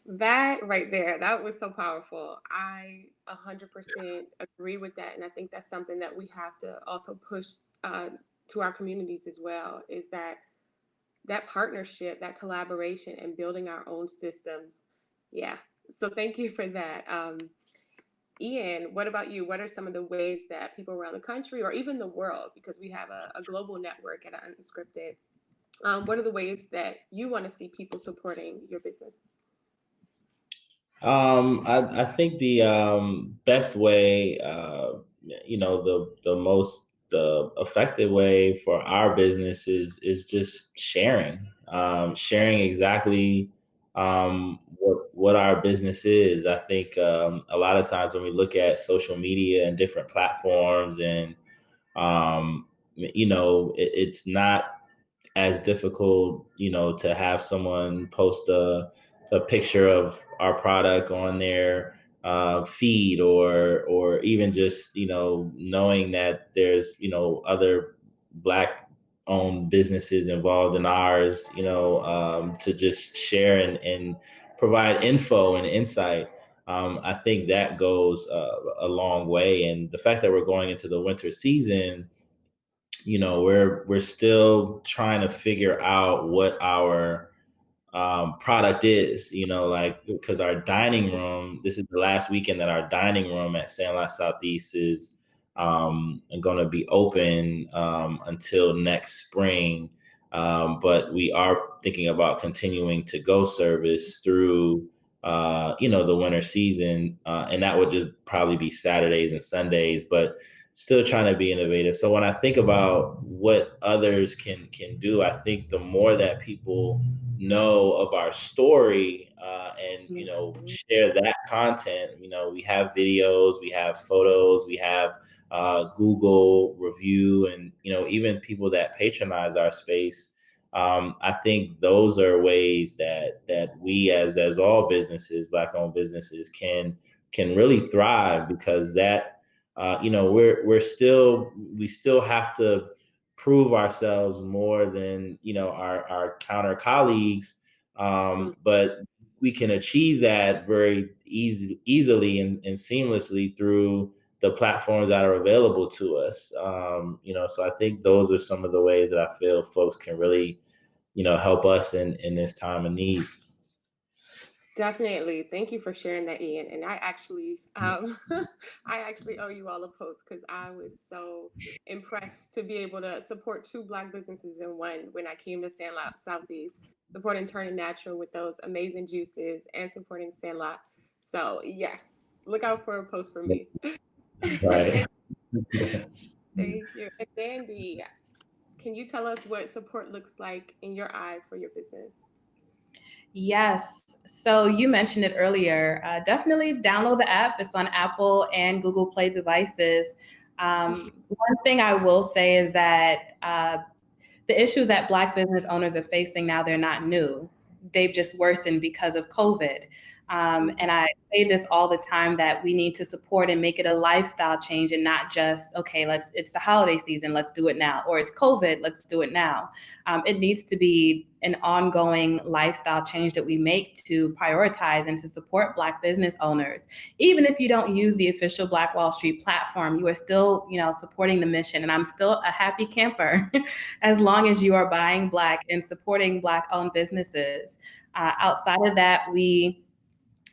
That right there, that was so powerful. I 100% agree with that. And I think that's something that we have to also push to our communities as well, is that partnership, that collaboration, and building our own systems. Yeah. So thank you for that. Ian, what about you? What are some of the ways that people around the country, or even the world, because we have a global network at Unscripted, what are the ways that you want to see people supporting your business? I think the best way, the most effective way for our business is just sharing, sharing exactly what our business is. I think a lot of times when we look at social media and different platforms, and it's not as difficult, to have someone post a picture of our product on their feed, or even just, knowing that there's, other Black owned businesses involved in ours, to just share and provide info and insight. I think that goes a long way. And the fact that we're going into the winter season, we're still trying to figure out what our product is, because our dining room, this is the last weekend that our dining room at Sandlot Southeast is going to be open until next spring. But we are thinking about continuing to go service through the winter season, and that would just probably be Saturdays and Sundays, but still trying to be innovative. So when I think about what others can do, I think the more that people know of our story and share that content, we have videos, we have photos, we have Google review, and even people that patronize our space. I think those are ways that we as all businesses, Black owned businesses, can really thrive, because that we still have to prove ourselves more than our counter colleagues, but we can achieve that very easily and seamlessly through the platforms that are available to us. So I think those are some of the ways that I feel folks can really help us in this time of need. Definitely. Thank you for sharing that, Ian. And I actually owe you all a post, because I was so impressed to be able to support two Black businesses in one when I came to Sandlot Southeast, supporting Turning Natural with those amazing juices and supporting Sandlot. So yes, look out for a post from me. Right. Thank you. And Mandy, can you tell us what support looks like in your eyes for your business? Yes. So you mentioned it earlier. Definitely download the app. It's on Apple and Google Play devices. One thing I will say is that the issues that Black business owners are facing now, they're not new. They've just worsened because of COVID. And I say this all the time, that we need to support and make it a lifestyle change, and not just, okay, it's the holiday season, let's do it now, or it's COVID, let's do it now. It needs to be an ongoing lifestyle change that we make to prioritize and to support Black business owners. Even if you don't use the official Black Wall Street platform, you are still, supporting the mission. And I'm still a happy camper as long as you are buying Black and supporting Black-owned businesses. Outside of that, we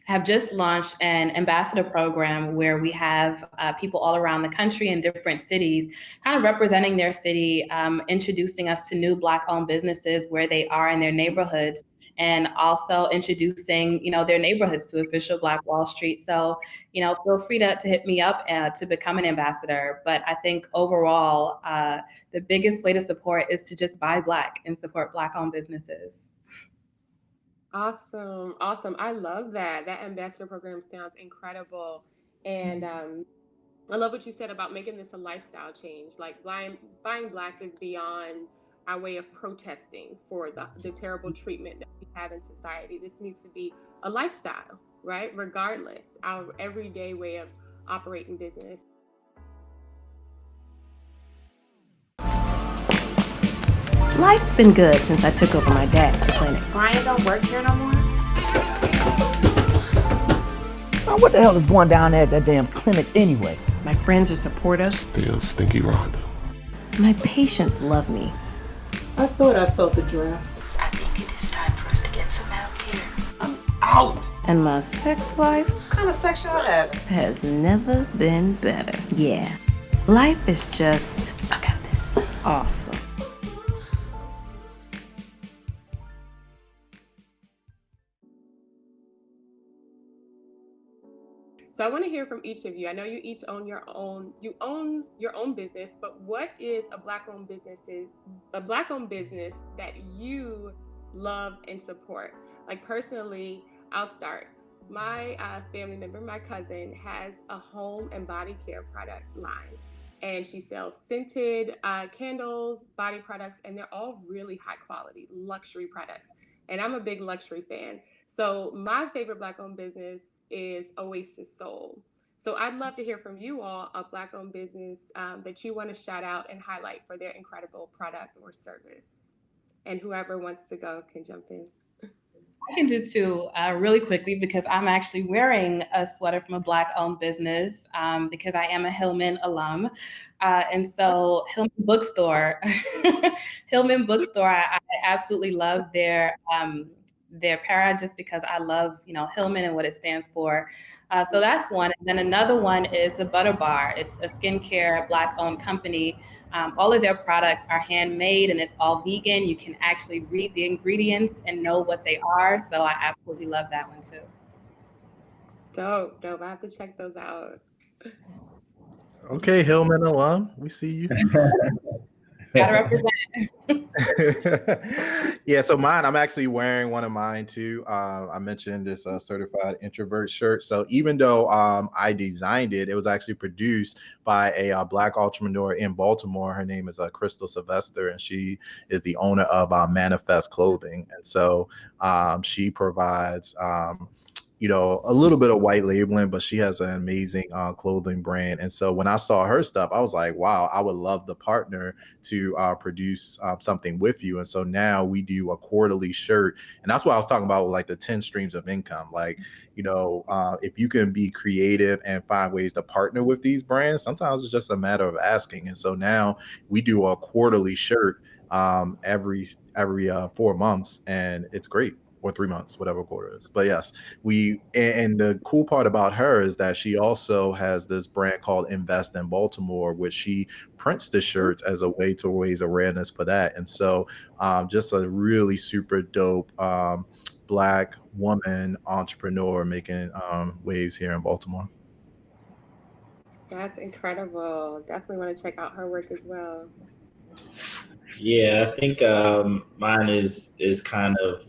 have just launched an ambassador program where we have people all around the country in different cities kind of representing their city, introducing us to new Black-owned businesses where they are in their neighborhoods, and also introducing, their neighborhoods to official Black Wall Street. So, feel free to hit me up to become an ambassador. But I think overall, the biggest way to support is to just buy Black and support Black-owned businesses. Awesome. I love that. That ambassador program sounds incredible. And I love what you said about making this a lifestyle change. Like buying Black is beyond our way of protesting for the terrible treatment that we have in society. This needs to be a lifestyle, right? Regardless, our everyday way of operating business. Life's been good since I took over my dad's clinic. Brian don't work here no more? Now, what the hell is going down there at that damn clinic anyway? My friends are supportive. Still stinky Rhonda. My patients love me. I thought I felt the draft. I think it is time for us to get some help here. I'm out. And my sex life What kind of sex y'all have? has never been better. Yeah. Life is just, I got this. awesome. So I want to hear from each of you. I know you each own your own business, but what is a Black-owned business that you love and support? Like personally, I'll start. My family member, my cousin, has a home and body care product line, and she sells scented candles, body products, and they're all really high quality luxury products. And I'm a big luxury fan. So my favorite Black-owned business is Oasis Soul. So I'd love to hear from you all, a Black-owned business that you want to shout out and highlight for their incredible product or service. And whoever wants to go can jump in. I can do two really quickly, because I'm actually wearing a sweater from a Black-owned business because I am a Hillman alum. And so Hillman Bookstore, I absolutely love their para, just because I love, Hillman and what it stands for. So that's one. And then another one is the Butter Bar. It's a skincare Black-owned company. All of their products are handmade and it's all vegan. You can actually read the ingredients and know what they are. So I absolutely love that one too. Dope. I have to check those out. Okay, Hillman alum, we see you. Gotta represent. Yeah, so mine, I'm actually wearing one of mine too. I mentioned this certified introvert shirt. So even though I designed it, it was actually produced by a Black entrepreneur in Baltimore. Her name is Crystal Sylvester, and she is the owner of Manifest Clothing. And so she provides a little bit of white labeling, but she has an amazing clothing brand. And so when I saw her stuff, I was like, wow, I would love to partner to produce something with you. And so now we do a quarterly shirt. And that's what I was talking about, like the 10 streams of income. Like, if you can be creative and find ways to partner with these brands, sometimes it's just a matter of asking. And so now we do a quarterly shirt every 4 months, and it's great. Or 3 months, whatever quarter is. But yes, and the cool part about her is that she also has this brand called Invest in Baltimore, which she prints the shirts as a way to raise awareness for that. And so just a really super dope Black woman entrepreneur making waves here in Baltimore. That's incredible. Definitely want to check out her work as well. Yeah, I think mine is kind of,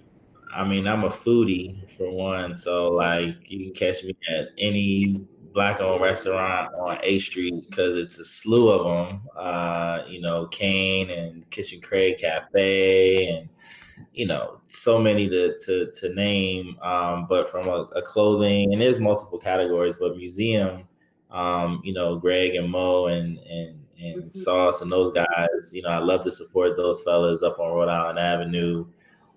I'm a foodie for one, so like you can catch me at any Black-owned restaurant on A Street because it's a slew of them. Kane and Kitchen Craig Cafe, and so many to name, but from a clothing, and there's multiple categories, but museum, Greg and Mo and Sauce and those guys, I love to support those fellas up on Rhode Island Avenue.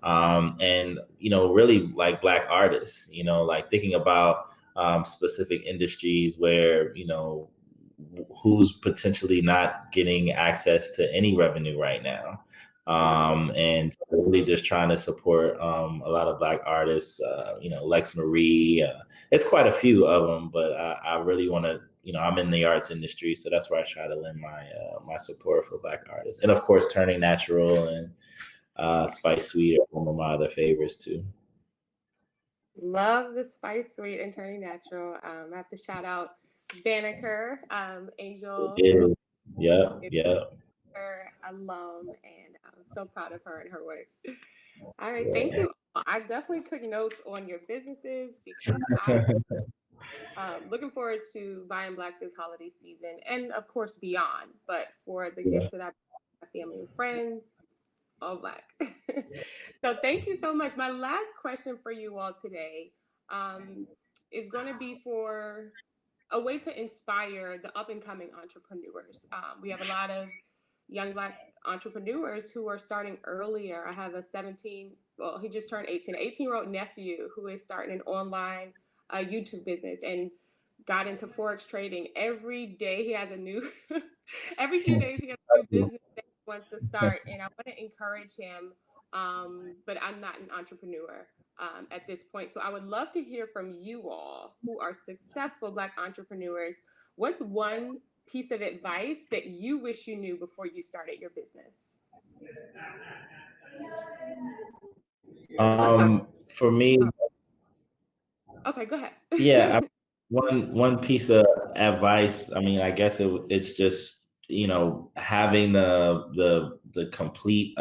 And, really like Black artists, like thinking about specific industries where, who's potentially not getting access to any revenue right now. And really just trying to support a lot of Black artists, Lex Marie. It's quite a few of them, but I really want to, I'm in the arts industry, so that's where I try to lend my support for Black artists. And of course, Turning Natural and Spice Sweet are one of my other favorites too. Love the Spice Sweet and Turning Natural. I have to shout out Banneker, Angel. Yeah. Her alum, and I'm so proud of her and her work. All right, thank you. I definitely took notes on your businesses because I'm looking forward to buying Black this holiday season and of course beyond. But for the gifts that I bought my family and friends, all Black. So thank you so much. My last question for you all today is going to be for a way to inspire the up and coming entrepreneurs. We have a lot of young Black entrepreneurs who are starting earlier. I have a he just turned 18, an 18-year-old nephew who is starting an online YouTube business and got into Forex trading. Every day he has every few days he has a new business that he wants to start. And I want to encourage him, but I'm not an entrepreneur at this point. So I would love to hear from you all who are successful Black entrepreneurs. What's one piece of advice that you wish you knew before you started your business? For me, okay, go ahead. Yeah, one piece of advice. I mean, I guess it's just having the complete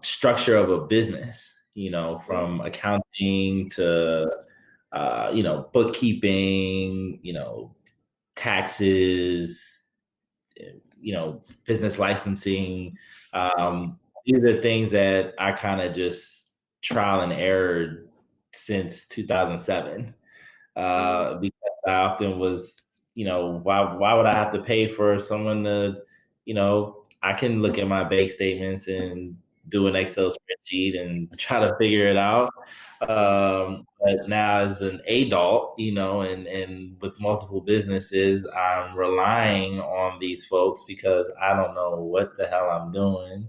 structure of a business. From accounting to bookkeeping, taxes, business licensing. These are things that I kind of just trial and error since 2007. Because I often was, why would I have to pay for someone to, I can look at my bank statements and do an Excel spreadsheet and try to figure it out. But now as an adult, and with multiple businesses, I'm relying on these folks because I don't know what the hell I'm doing.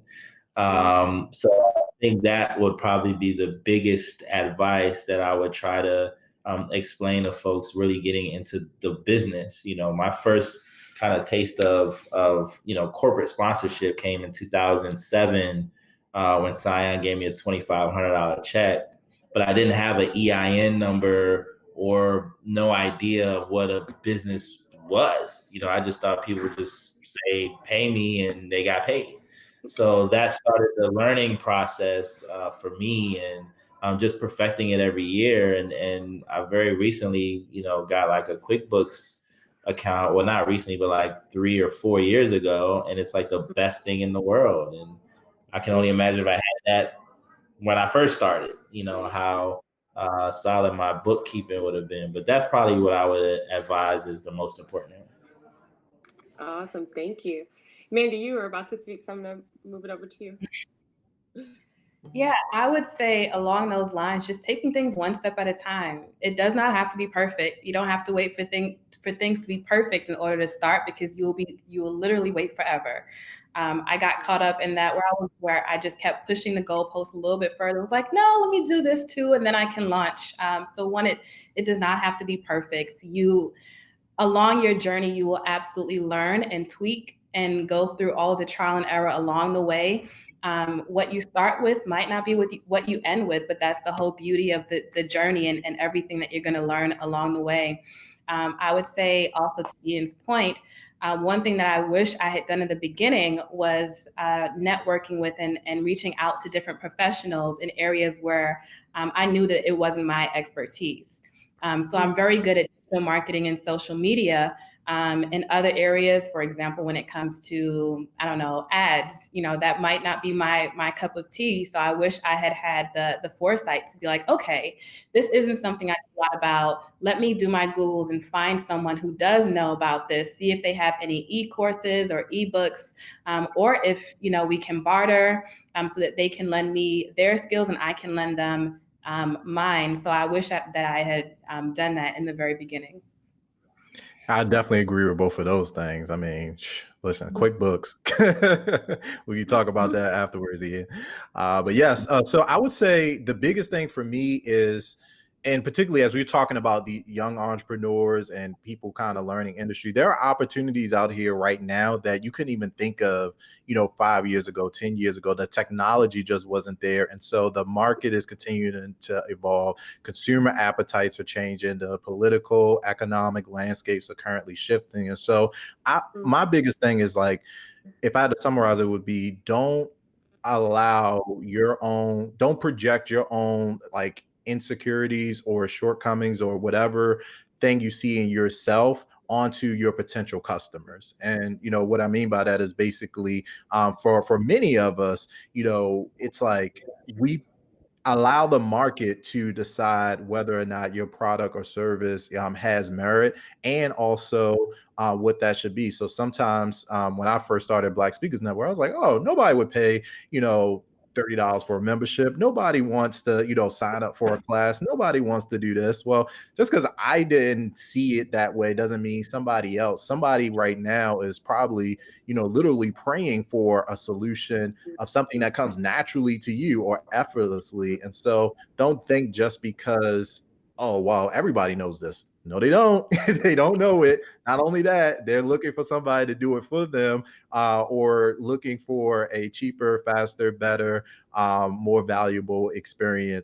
So I think that would probably be the biggest advice that I would try to explain to folks really getting into the business. My first kind of taste of corporate sponsorship came in 2007 when Scion gave me a $2,500 check, but I didn't have an EIN number or no idea of what a business was. I just thought people would just say, pay me, and they got paid. So that started the learning process for me, and just perfecting it every year. And I very recently, got like a QuickBooks account. Well, not recently, but like 3 or 4 years ago. And it's like the best thing in the world. And I can only imagine if I had that when I first started, how solid my bookkeeping would have been. But that's probably what I would advise is the most important. Awesome. Thank you. Mandy, you were about to speak, so I'm going to move it over to you. Yeah, I would say along those lines, just taking things one step at a time. It does not have to be perfect. You don't have to wait for things to be perfect in order to start, because you will literally wait forever. I got caught up in that where I just kept pushing the goalpost a little bit further. It was like, no, let me do this too, and then I can launch. So it does not have to be perfect. Along your journey, you will absolutely learn and tweak and go through all of the trial and error along the way. What you start with might not be what you end with, but that's the whole beauty of the journey and everything that you're going to learn along the way. I would say also, to Ian's point, one thing that I wish I had done in the beginning was networking with and reaching out to different professionals in areas where I knew that it wasn't my expertise. So I'm very good at digital marketing and social media, In other areas, for example, when it comes to, I don't know, ads, that might not be my cup of tea. So I wish I had the foresight to be like, okay, this isn't something I thought about. Let me do my Googles and find someone who does know about this, see if they have any e-courses or ebooks, or if, we can barter so that they can lend me their skills and I can lend them mine. So I wish that I had done that in the very beginning. I definitely agree with both of those things. I mean, listen, QuickBooks. We can talk about that afterwards, Ian. But yes, so I would say the biggest thing for me is, and particularly as we're talking about the young entrepreneurs and people kind of learning industry, there are opportunities out here right now that you couldn't even think of, 5 years ago, 10 years ago. The technology just wasn't there. And so the market is continuing to evolve. Consumer appetites are changing. The political, economic landscapes are currently shifting. And so my biggest thing is, like, if I had to summarize, it would be don't project your own, like, insecurities or shortcomings or whatever thing you see in yourself onto your potential customers. And what I mean by that is basically, for many of us, it's like we allow the market to decide whether or not your product or service has merit, and also what that should be. So sometimes when I first started Black Speakers Network, I was like, oh, nobody would pay $30 for a membership. Nobody wants to sign up for a class. Nobody wants to do this. Well, just because I didn't see it that way doesn't mean somebody right now is probably literally praying for a solution of something that comes naturally to you or effortlessly. And so don't think just because, oh, well, everybody knows this. No, they don't. They don't know it. Not only that, they're looking for somebody to do it for them, or looking for a cheaper, faster, better, more valuable experience